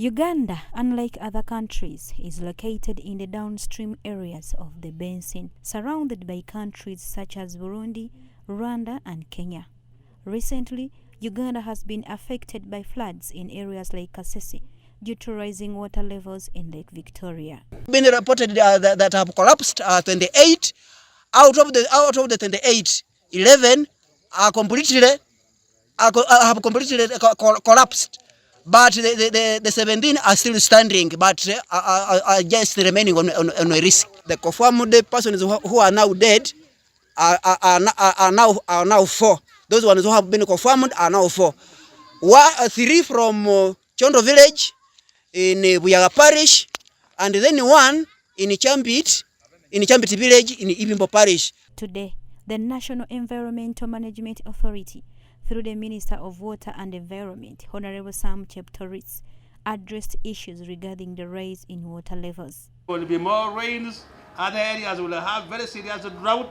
Uganda, unlike other countries, is located in the downstream areas of the basin, surrounded by countries such as Burundi, Rwanda, and Kenya. Recently, Uganda has been affected by floods in areas like Kasese due to rising water levels in Lake Victoria. Been reported that have collapsed 28 out of the 28, 11 are completely have completely collapsed. But the 17 are still standing, but are just remaining on a risk. The confirmed persons who are now dead are now 4. Those ones who have been confirmed are now 4. 3 from Chondo village in Buyaga parish, and then 1 in Chambit village in Ibimbo parish. Today, the National Environmental Management Authority, through the Minister of Water and Environment, Honorable Sam Cheptoris, addressed issues regarding the rise in water levels. There will be more rains, other areas will have very serious drought.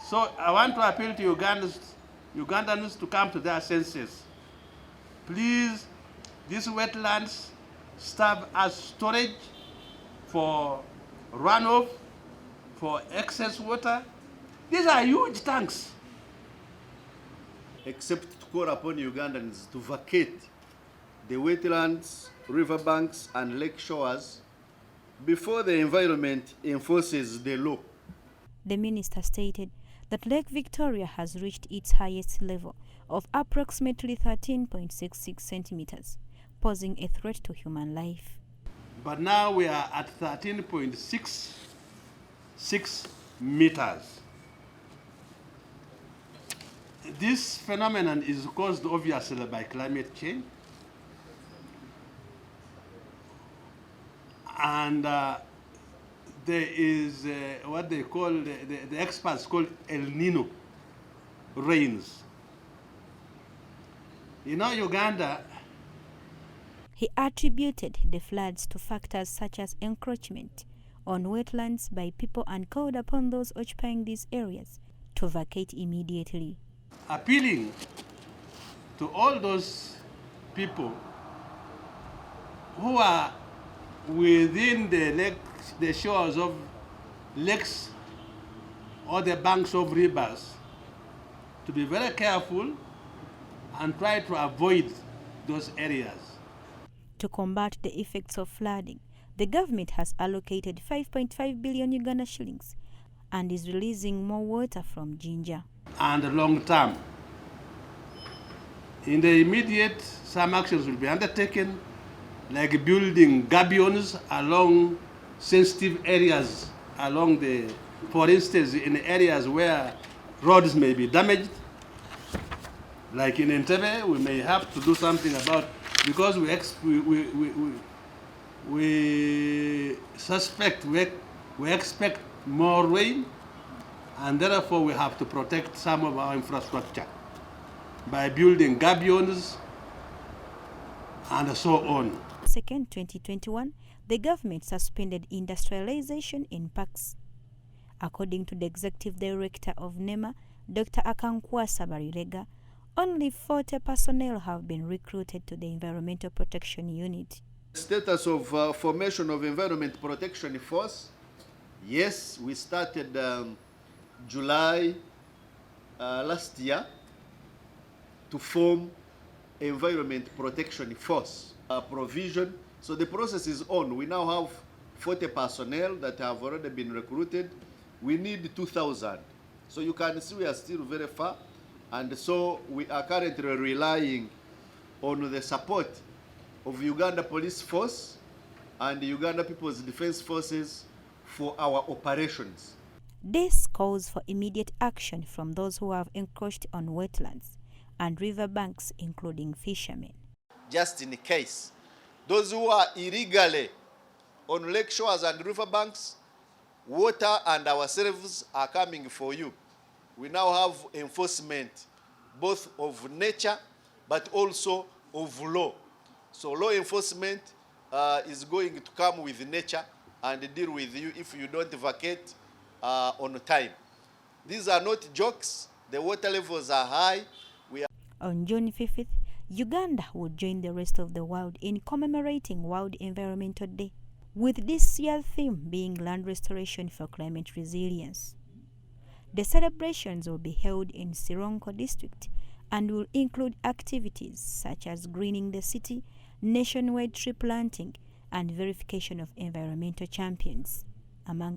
So I want to appeal to Ugandans to come to their senses. Please, these wetlands serve as storage for runoff, for excess water. These are huge tanks. Except to call upon Ugandans to vacate the wetlands, riverbanks, and lake shores before the environment enforces the law. The minister stated that Lake Victoria has reached its highest level of approximately 13.66 centimeters, posing a threat to human life. But now we are at 13.66 meters. This phenomenon is caused obviously by climate change, and there is what they call, the experts call El Nino rains. You know, Uganda. He attributed the floods to factors such as encroachment on wetlands by people and called upon those occupying these areas to vacate immediately. Appealing to all those people who are within the shores of lakes or the banks of rivers to be very careful and try to avoid those areas. To combat the effects of flooding, the government has allocated 5.5 billion Uganda shillings and is releasing more water from Jinja. And long term, in the immediate, some actions will be undertaken, like building gabions along sensitive areas, for instance, in areas where roads may be damaged, like in Entebbe. We may have to do something about, because we expect more rain, and therefore we have to protect some of our infrastructure by building gabions and so on. 2nd, 2021, the government suspended industrialization in parks. According to the executive director of NEMA, Dr. Akankwasa Barirega, only 40 personnel have been recruited to the Environmental Protection Unit. Status of formation of Environment Protection Force. Yes, we started July last year to form Environment Protection Force provision. So the process is on. We now have 40 personnel that have already been recruited. We need 2,000. So you can see we are still very far. And so we are currently relying on the support of Uganda Police Force and the Uganda People's Defense Forces for our operations. This calls for immediate action from those who have encroached on wetlands and riverbanks, including fishermen. Just in case, those who are illegally on lake shores and riverbanks, water and ourselves are coming for you. We now have enforcement both of nature but also of law. So law enforcement is going to come with nature and deal with you if you don't vacate on time. These are not jokes. The water levels are high. On June 5th, Uganda will join the rest of the world in commemorating World Environmental Day, with this year's theme being Land Restoration for Climate Resilience. The celebrations will be held in Sironko district and will include activities such as greening the city, nationwide tree planting, and verification of environmental champions, among